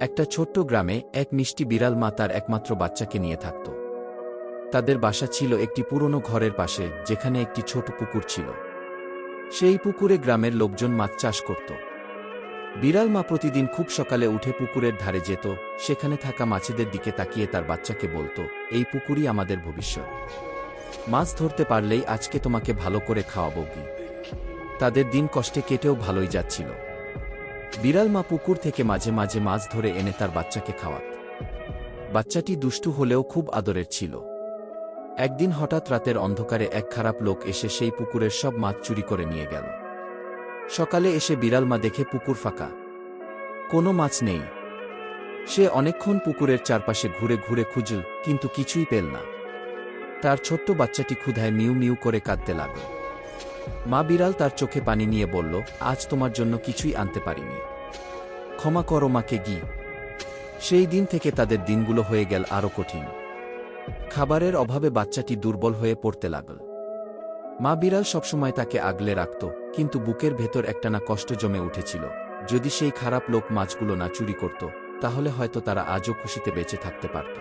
একটা ছোট্ট গ্রামে এক মিষ্টি বিড়াল মা তার একমাত্র বাচ্চাকে নিয়ে থাকত। তাদের বাসা ছিল একটি পুরনো ঘরের পাশে, যেখানে একটি ছোট পুকুর ছিল। সেই পুকুরে গ্রামের লোকজন মাছ চাষ করত। বিড়াল মা প্রতিদিন খুব সকালে উঠে পুকুরের ধারে যেত, সেখানে থাকা মাছেদের দিকে তাকিয়ে তার বাচ্চাকে বলত, এই পুকুরই আমাদের ভবিষ্যৎ। মাছ ধরতে পারলেই আজকে তোমাকে ভালো করে খাওয়াবো কি। তাদের দিন কষ্টে কেটেও ভালোই যাচ্ছিল। বিড়াল মা পুকুর থেকে মাঝে মাঝে মাছ ধরে এনে তার বাচ্চাকে খাওয়াত। বাচ্চাটি দুষ্টু হলেও খুব আদরের ছিল। একদিন হঠাৎ রাতের অন্ধকারে এক খারাপ লোক এসে সেই পুকুরের সব মাছ চুরি করে নিয়ে গেল। সকালে এসে বিড়াল মা দেখে পুকুর ফাঁকা, কোনো মাছ নেই। সে অনেকক্ষণ পুকুরের চারপাশে ঘুরে ঘুরে খুঁজল, কিন্তু কিছুই পেল না। তার ছোট্ট বাচ্চাটি ক্ষুধায় মিউ মিউ করে কাঁদতে লাগল। মা বিড়াল তার চোখে পানি নিয়ে বলল, আজ তোমার জন্য কিছুই আনতে পারিনি, ক্ষমা করো মাকে গি। সেই দিন থেকে তাদের দিনগুলো হয়ে গেল আরও কঠিন। খাবারের অভাবে বাচ্চাটি দুর্বল হয়ে পড়তে লাগল। মা বিড়াল সবসময় তাকে আগলে রাখত, কিন্তু বুকের ভেতর একটানা কষ্ট জমে উঠেছিল। যদি সেই খারাপ লোক মাছগুলো না চুরি করত, তাহলে হয়তো তারা আজও খুশিতে বেঁচে থাকতে পারত।